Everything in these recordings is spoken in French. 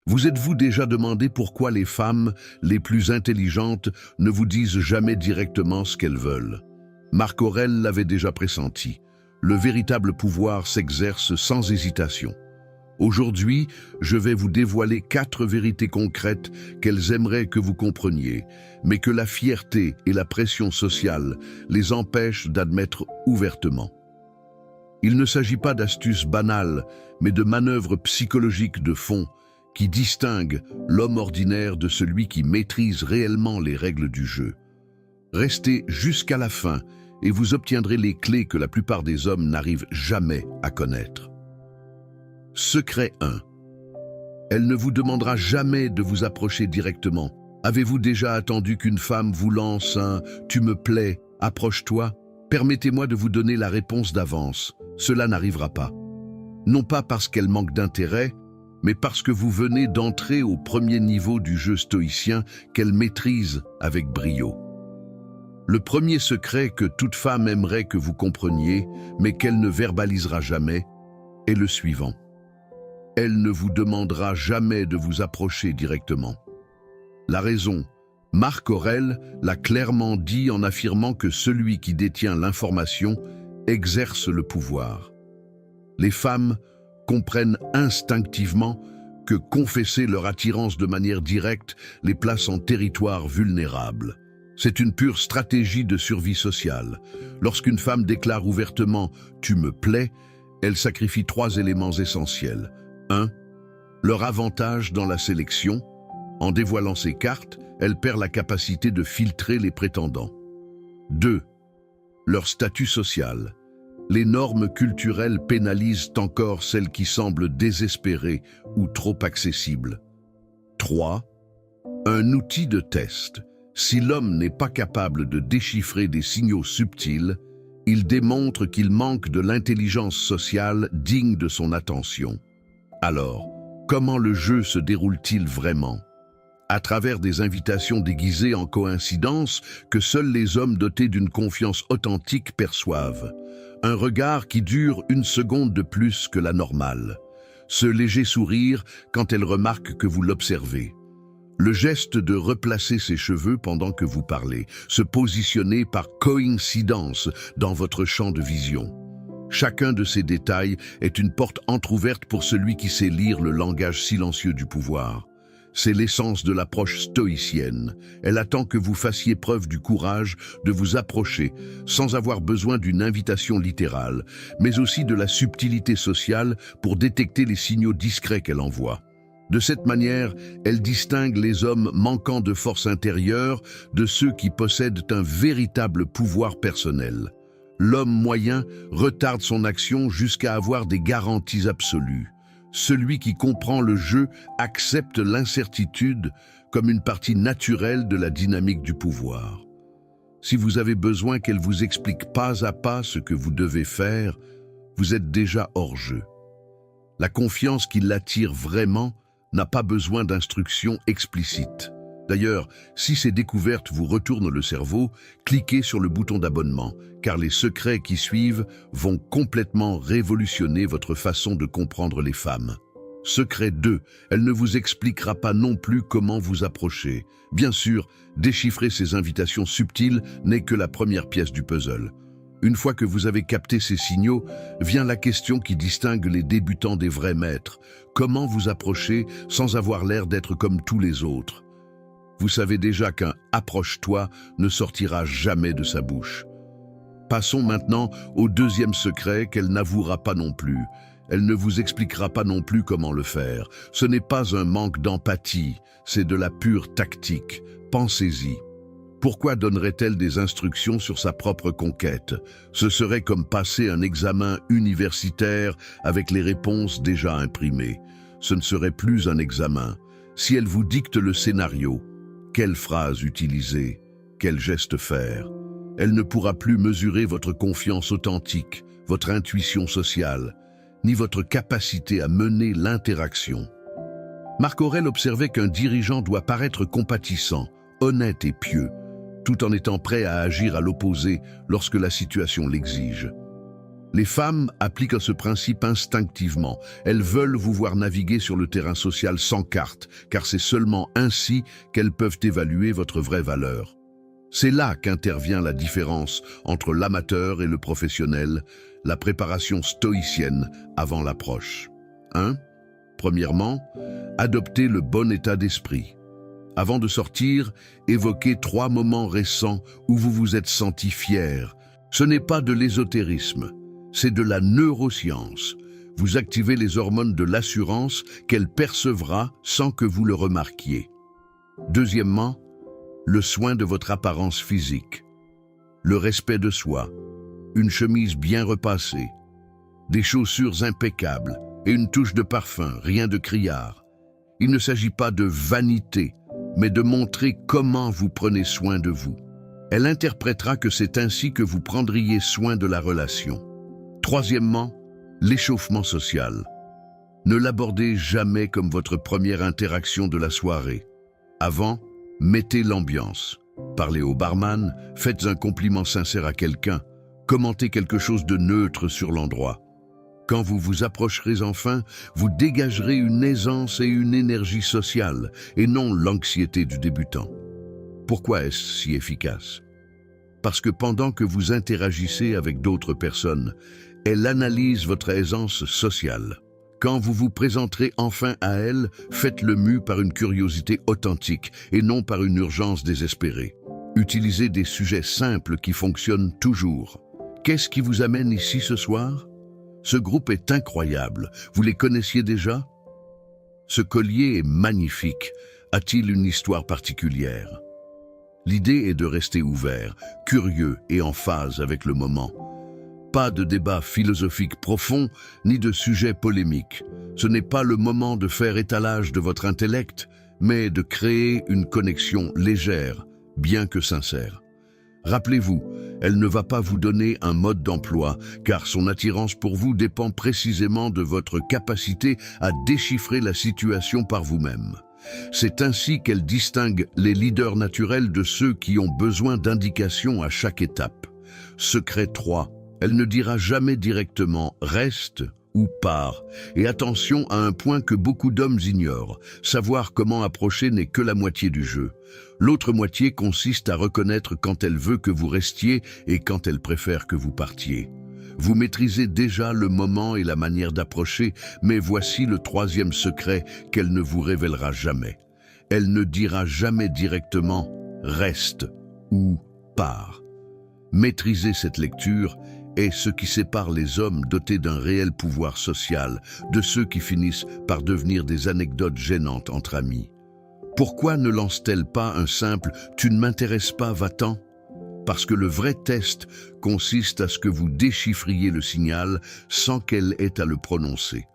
Vous êtes-vous déjà demandé pourquoi les femmes les plus intelligentes ne vous disent jamais directement ce qu'elles veulent? Marc Aurèle l'avait déjà pressenti. Le véritable pouvoir s'exerce sans hésitation. Aujourd'hui, je vais vous dévoiler 4 vérités concrètes qu'elles aimeraient que vous compreniez, mais que la fierté et la pression sociale les empêchent d'admettre ouvertement. Il ne s'agit pas d'astuces banales, mais de manœuvres psychologiques de fond qui distinguent l'homme ordinaire de celui qui maîtrise réellement les règles du jeu. Restez jusqu'à la fin et vous obtiendrez les clés que la plupart des hommes n'arrivent jamais à connaître. Secret 1. Elle ne vous demandera jamais de vous approcher directement. Avez-vous déjà attendu qu'une femme vous lance un « tu me plais, approche-toi » ? Permettez-moi de vous donner la réponse d'avance. Cela n'arrivera pas. Non pas parce qu'elle manque d'intérêt, mais parce que vous venez d'entrer au premier niveau du jeu stoïcien qu'elle maîtrise avec brio. Le premier secret que toute femme aimerait que vous compreniez, mais qu'elle ne verbalisera jamais, est le suivant. Elle ne vous demandera jamais de vous approcher directement. La raison, Marc Aurèle l'a clairement dit en affirmant que celui qui détient l'information exerce le pouvoir. Les femmes comprennent instinctivement que confesser leur attirance de manière directe les place en territoire vulnérable. C'est une pure stratégie de survie sociale. Lorsqu'une femme déclare ouvertement « tu me plais », elle sacrifie 3 éléments essentiels. 1. Leur avantage dans la sélection. En dévoilant ses cartes, elle perd la capacité de filtrer les prétendants. 2. Leur statut social. Les normes culturelles pénalisent encore celles qui semblent désespérées ou trop accessibles. 3. Un outil de test. Si l'homme n'est pas capable de déchiffrer des signaux subtils, il démontre qu'il manque de l'intelligence sociale digne de son attention. Alors, comment le jeu se déroule-t-il vraiment? À travers des invitations déguisées en coïncidence que seuls les hommes dotés d'une confiance authentique perçoivent. Un regard qui dure 1 seconde de plus que la normale. Ce léger sourire quand elle remarque que vous l'observez. Le geste de replacer ses cheveux pendant que vous parlez, se positionner par coïncidence dans votre champ de vision. Chacun de ces détails est une porte entrouverte pour celui qui sait lire le langage silencieux du pouvoir. C'est l'essence de l'approche stoïcienne. Elle attend que vous fassiez preuve du courage de vous approcher, sans avoir besoin d'une invitation littérale, mais aussi de la subtilité sociale pour détecter les signaux discrets qu'elle envoie. De cette manière, elle distingue les hommes manquant de force intérieure de ceux qui possèdent un véritable pouvoir personnel. L'homme moyen retarde son action jusqu'à avoir des garanties absolues. Celui qui comprend le jeu accepte l'incertitude comme une partie naturelle de la dynamique du pouvoir. Si vous avez besoin qu'elle vous explique pas à pas ce que vous devez faire, vous êtes déjà hors jeu. La confiance qui l'attire vraiment n'a pas besoin d'instructions explicites. D'ailleurs, si ces découvertes vous retournent le cerveau, cliquez sur le bouton d'abonnement, car les secrets qui suivent vont complètement révolutionner votre façon de comprendre les femmes. Secret 2, elle ne vous expliquera pas non plus comment vous approcher. Bien sûr, déchiffrer ces invitations subtiles n'est que la première pièce du puzzle. Une fois que vous avez capté ces signaux, vient la question qui distingue les débutants des vrais maîtres. Comment vous approcher sans avoir l'air d'être comme tous les autres? Vous savez déjà qu'un « approche-toi » ne sortira jamais de sa bouche. Passons maintenant au deuxième secret qu'elle n'avouera pas non plus. Elle ne vous expliquera pas non plus comment le faire. Ce n'est pas un manque d'empathie, c'est de la pure tactique. Pensez-y. Pourquoi donnerait-elle des instructions sur sa propre conquête? Ce serait comme passer un examen universitaire avec les réponses déjà imprimées. Ce ne serait plus un examen. Si elle vous dicte le scénario, quelle phrase utiliser? Quel geste faire? Elle ne pourra plus mesurer votre confiance authentique, votre intuition sociale, ni votre capacité à mener l'interaction. Marc Aurèle observait qu'un dirigeant doit paraître compatissant, honnête et pieux, tout en étant prêt à agir à l'opposé lorsque la situation l'exige. Les femmes appliquent ce principe instinctivement. Elles veulent vous voir naviguer sur le terrain social sans carte, car c'est seulement ainsi qu'elles peuvent évaluer votre vraie valeur. C'est là qu'intervient la différence entre l'amateur et le professionnel, la préparation stoïcienne avant l'approche. 1. Premièrement, adoptez le bon état d'esprit. Avant de sortir, évoquez 3 moments récents où vous vous êtes senti fier. Ce n'est pas de l'ésotérisme, c'est de la neuroscience. Vous activez les hormones de l'assurance qu'elle percevra sans que vous le remarquiez. Deuxièmement, le soin de votre apparence physique. Le respect de soi, une chemise bien repassée, des chaussures impeccables et une touche de parfum, rien de criard. Il ne s'agit pas de vanité, mais de montrer comment vous prenez soin de vous. Elle interprétera que c'est ainsi que vous prendriez soin de la relation. Troisièmement, l'échauffement social. Ne l'abordez jamais comme votre première interaction de la soirée. Avant, mettez l'ambiance. Parlez au barman, faites un compliment sincère à quelqu'un, commentez quelque chose de neutre sur l'endroit. Quand vous vous approcherez enfin, vous dégagerez une aisance et une énergie sociale, et non l'anxiété du débutant. Pourquoi est-ce si efficace? Parce que pendant que vous interagissez avec d'autres personnes, elle analyse votre aisance sociale. Quand vous vous présenterez enfin à elle, faites-le mu par une curiosité authentique et non par une urgence désespérée. Utilisez des sujets simples qui fonctionnent toujours. Qu'est-ce qui vous amène ici ce soir? Ce groupe est incroyable. Vous les connaissiez déjà? Ce collier est magnifique. A-t-il une histoire particulière? L'idée est de rester ouvert, curieux et en phase avec le moment. Pas de débat philosophique profond, ni de sujet polémique. Ce n'est pas le moment de faire étalage de votre intellect, mais de créer une connexion légère, bien que sincère. Rappelez-vous, elle ne va pas vous donner un mode d'emploi, car son attirance pour vous dépend précisément de votre capacité à déchiffrer la situation par vous-même. C'est ainsi qu'elle distingue les leaders naturels de ceux qui ont besoin d'indications à chaque étape. Secret 3. Elle ne dira jamais directement « reste » ou « pars ». Et attention à un point que beaucoup d'hommes ignorent. Savoir comment approcher n'est que la moitié du jeu. L'autre moitié consiste à reconnaître quand elle veut que vous restiez et quand elle préfère que vous partiez. Vous maîtrisez déjà le moment et la manière d'approcher, mais voici le 3e secret qu'elle ne vous révélera jamais. Elle ne dira jamais directement « reste » ou « pars ». Maîtriser cette lecture est ce qui sépare les hommes dotés d'un réel pouvoir social de ceux qui finissent par devenir des anecdotes gênantes entre amis. Pourquoi ne lance-t-elle pas un simple « tu ne m'intéresses pas, va-t'en » ? Parce que le vrai test consiste à ce que vous déchiffriez le signal sans qu'elle ait à le prononcer.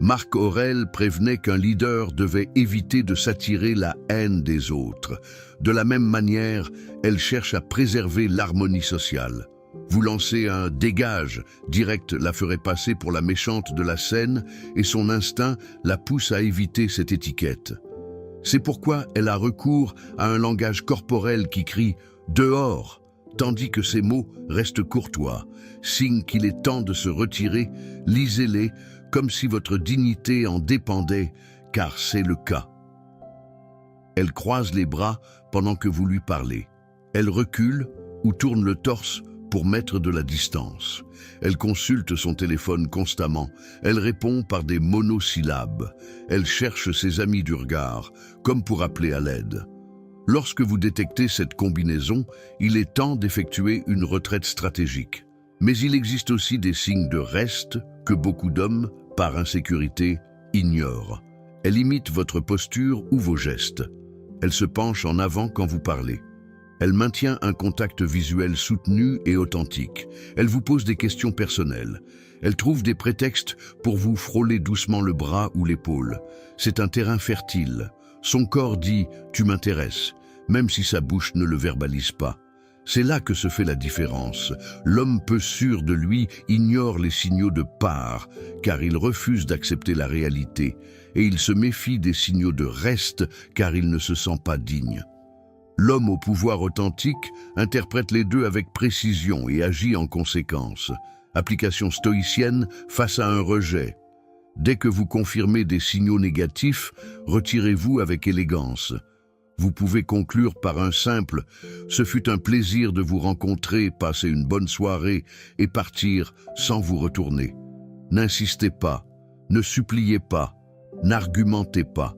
Marc Aurèle prévenait qu'un leader devait éviter de s'attirer la haine des autres. De la même manière, elle cherche à préserver l'harmonie sociale. Vous lancez un « dégage » direct la ferait passer pour la méchante de la scène et son instinct la pousse à éviter cette étiquette. C'est pourquoi elle a recours à un langage corporel qui crie « dehors », tandis que ces mots restent courtois, signe qu'il est temps de se retirer. Lisez-les comme si votre dignité en dépendait, car c'est le cas. Elle croise les bras pendant que vous lui parlez. Elle recule ou tourne le torse pour mettre de la distance. Elle consulte son téléphone constamment. Elle répond par des monosyllabes. Elle cherche ses amis du regard, comme pour appeler à l'aide. Lorsque vous détectez cette combinaison, il est temps d'effectuer une retraite stratégique. Mais il existe aussi des signes de reste que beaucoup d'hommes, par insécurité, ignorent. Elle imite votre posture ou vos gestes. Elle se penche en avant quand vous parlez. Elle maintient un contact visuel soutenu et authentique. Elle vous pose des questions personnelles. Elle trouve des prétextes pour vous frôler doucement le bras ou l'épaule. C'est un terrain fertile. Son corps dit « tu m'intéresses », même si sa bouche ne le verbalise pas. C'est là que se fait la différence. L'homme peu sûr de lui ignore les signaux de part, car il refuse d'accepter la réalité, et il se méfie des signaux de reste, car il ne se sent pas digne. L'homme au pouvoir authentique interprète les deux avec précision et agit en conséquence. Application stoïcienne face à un rejet. Dès que vous confirmez des signaux négatifs, retirez-vous avec élégance. Vous pouvez conclure par un simple « Ce fut un plaisir de vous rencontrer, passer une bonne soirée » et partir sans vous retourner. N'insistez pas, ne suppliez pas, n'argumentez pas.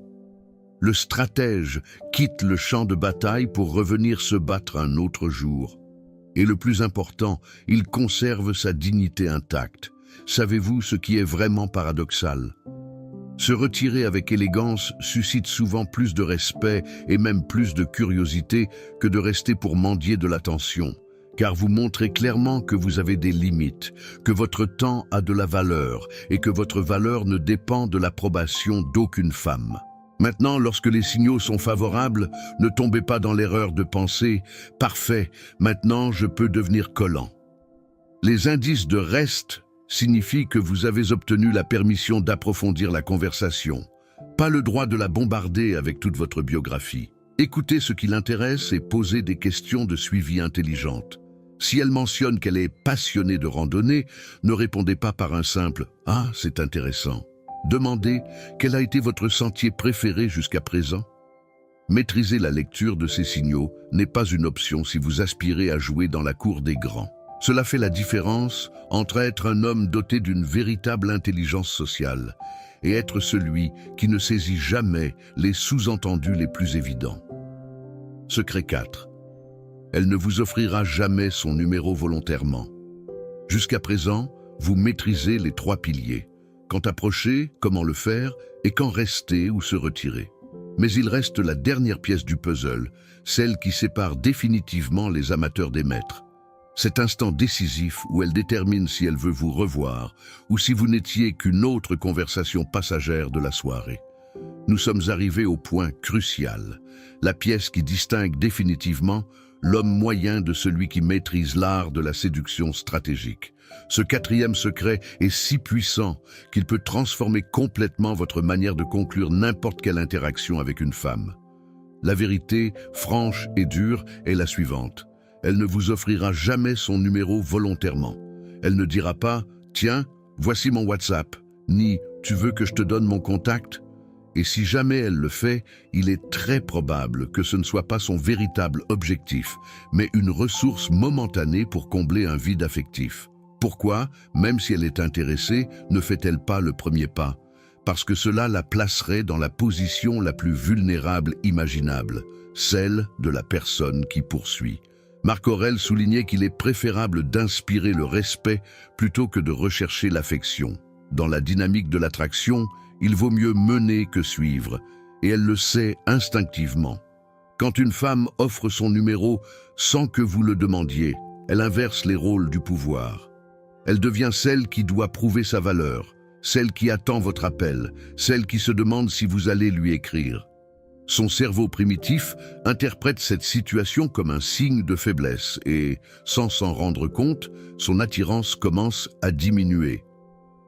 Le stratège quitte le champ de bataille pour revenir se battre un autre jour. Et le plus important, il conserve sa dignité intacte. Savez-vous ce qui est vraiment paradoxal? Se retirer avec élégance suscite souvent plus de respect et même plus de curiosité que de rester pour mendier de l'attention, car vous montrez clairement que vous avez des limites, que votre temps a de la valeur et que votre valeur ne dépend de l'approbation d'aucune femme. Maintenant, lorsque les signaux sont favorables, ne tombez pas dans l'erreur de penser « Parfait, maintenant je peux devenir collant ». Les indices de reste signifient que vous avez obtenu la permission d'approfondir la conversation, pas le droit de la bombarder avec toute votre biographie. Écoutez ce qui l'intéresse et posez des questions de suivi intelligentes. Si elle mentionne qu'elle est passionnée de randonnée, ne répondez pas par un simple « Ah, c'est intéressant ». Demandez quel a été votre sentier préféré jusqu'à présent. Maîtriser la lecture de ces signaux n'est pas une option si vous aspirez à jouer dans la cour des grands. Cela fait la différence entre être un homme doté d'une véritable intelligence sociale et être celui qui ne saisit jamais les sous-entendus les plus évidents. Secret 4. Elle ne vous offrira jamais son numéro volontairement. Jusqu'à présent, vous maîtrisez les 3 piliers. Quand approcher, comment le faire, et quand rester ou se retirer. Mais il reste la dernière pièce du puzzle, celle qui sépare définitivement les amateurs des maîtres. Cet instant décisif où elle détermine si elle veut vous revoir ou si vous n'étiez qu'une autre conversation passagère de la soirée. Nous sommes arrivés au point crucial, la pièce qui distingue définitivement l'homme moyen de celui qui maîtrise l'art de la séduction stratégique. Ce 4e secret est si puissant qu'il peut transformer complètement votre manière de conclure n'importe quelle interaction avec une femme. La vérité, franche et dure, est la suivante. Elle ne vous offrira jamais son numéro volontairement. Elle ne dira pas « Tiens, voici mon WhatsApp » ni « Tu veux que je te donne mon contact ?» Et si jamais elle le fait, il est très probable que ce ne soit pas son véritable objectif, mais une ressource momentanée pour combler un vide affectif. Pourquoi, même si elle est intéressée, ne fait-elle pas le premier pas? Parce que cela la placerait dans la position la plus vulnérable imaginable, celle de la personne qui poursuit. Marc Aurèle soulignait qu'il est préférable d'inspirer le respect plutôt que de rechercher l'affection. Dans la dynamique de l'attraction, il vaut mieux mener que suivre, et elle le sait instinctivement. Quand une femme offre son numéro sans que vous le demandiez, elle inverse les rôles du pouvoir. Elle devient celle qui doit prouver sa valeur, celle qui attend votre appel, celle qui se demande si vous allez lui écrire. Son cerveau primitif interprète cette situation comme un signe de faiblesse et, sans s'en rendre compte, son attirance commence à diminuer.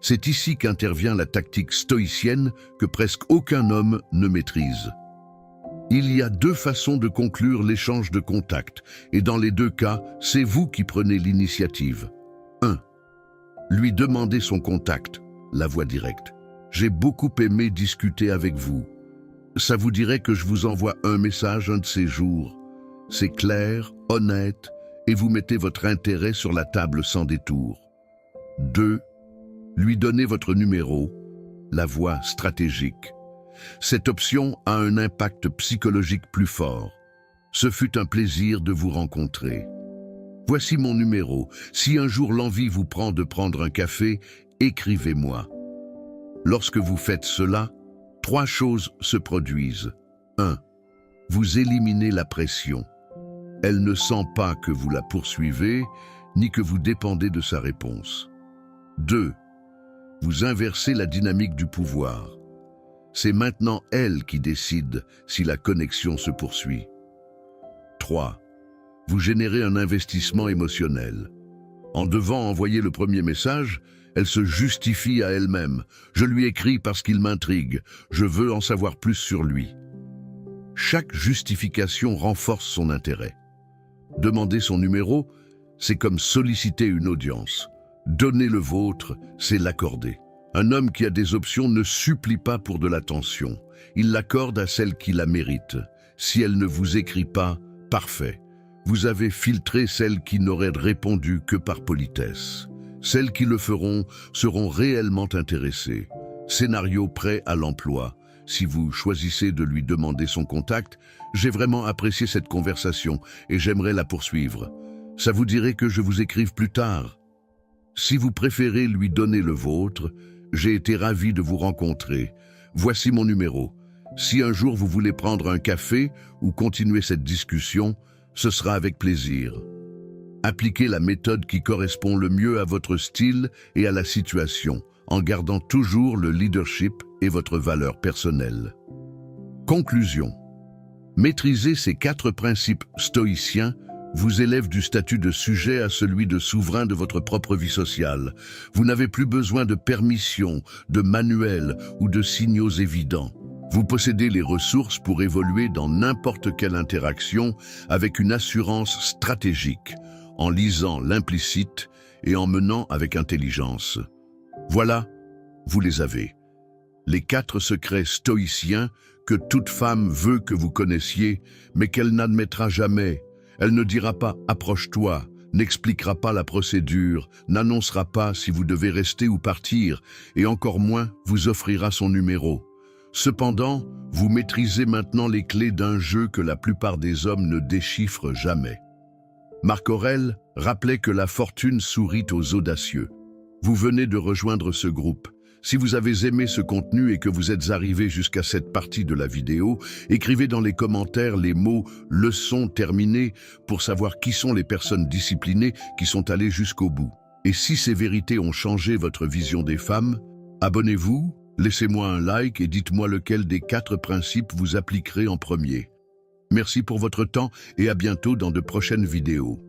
C'est ici qu'intervient la tactique stoïcienne que presque aucun homme ne maîtrise. Il y a 2 façons de conclure l'échange de contacts, et dans les 2 cas, c'est vous qui prenez l'initiative. 1. Lui demander son contact, la voix directe. J'ai beaucoup aimé discuter avec vous. Ça vous dirait que je vous envoie un message un de ces jours. C'est clair, honnête, et vous mettez votre intérêt sur la table sans détour. 2. Lui donner votre numéro, la voie stratégique. Cette option a un impact psychologique plus fort. Ce fut un plaisir de vous rencontrer. Voici mon numéro. Si un jour l'envie vous prend de prendre un café, écrivez-moi. Lorsque vous faites cela, 3 choses se produisent. 1. Vous éliminez la pression. Elle ne sent pas que vous la poursuivez, ni que vous dépendez de sa réponse. 2. Vous inversez la dynamique du pouvoir. C'est maintenant elle qui décide si la connexion se poursuit. 3. Vous générez un investissement émotionnel. En devant envoyer le premier message, elle se justifie à elle-même. Je lui écris parce qu'il m'intrigue. Je veux en savoir plus sur lui. Chaque justification renforce son intérêt. Demander son numéro, c'est comme solliciter une audience. Donner le vôtre, c'est l'accorder. Un homme qui a des options ne supplie pas pour de l'attention. Il l'accorde à celle qui la mérite. Si elle ne vous écrit pas, parfait. Vous avez filtré celles qui n'auraient répondu que par politesse. Celles qui le feront seront réellement intéressées. Scénario prêt à l'emploi. Si vous choisissez de lui demander son contact, j'ai vraiment apprécié cette conversation et j'aimerais la poursuivre. Ça vous dirait que je vous écrive plus tard? Si vous préférez lui donner le vôtre, j'ai été ravi de vous rencontrer. Voici mon numéro. Si un jour vous voulez prendre un café ou continuer cette discussion, ce sera avec plaisir. Appliquez la méthode qui correspond le mieux à votre style et à la situation, en gardant toujours le leadership et votre valeur personnelle. Conclusion. Maîtriser ces 4 principes stoïciens vous élève du statut de sujet à celui de souverain de votre propre vie sociale. Vous n'avez plus besoin de permission, de manuels ou de signaux évidents. Vous possédez les ressources pour évoluer dans n'importe quelle interaction avec une assurance stratégique, en lisant l'implicite et en menant avec intelligence. Voilà, vous les avez. Les 4 secrets stoïciens que toute femme veut que vous connaissiez, mais qu'elle n'admettra jamais. Elle ne dira pas « approche-toi », n'expliquera pas la procédure, n'annoncera pas si vous devez rester ou partir, et encore moins vous offrira son numéro. Cependant, vous maîtrisez maintenant les clés d'un jeu que la plupart des hommes ne déchiffrent jamais. Marc Aurèle rappelait que la fortune sourit aux audacieux. Vous venez de rejoindre ce groupe. Si vous avez aimé ce contenu et que vous êtes arrivé jusqu'à cette partie de la vidéo, écrivez dans les commentaires les mots « leçon terminée » pour savoir qui sont les personnes disciplinées qui sont allées jusqu'au bout. Et si ces vérités ont changé votre vision des femmes, abonnez-vous, laissez-moi un like et dites-moi lequel des 4 principes vous appliquerez en premier. Merci pour votre temps et à bientôt dans de prochaines vidéos.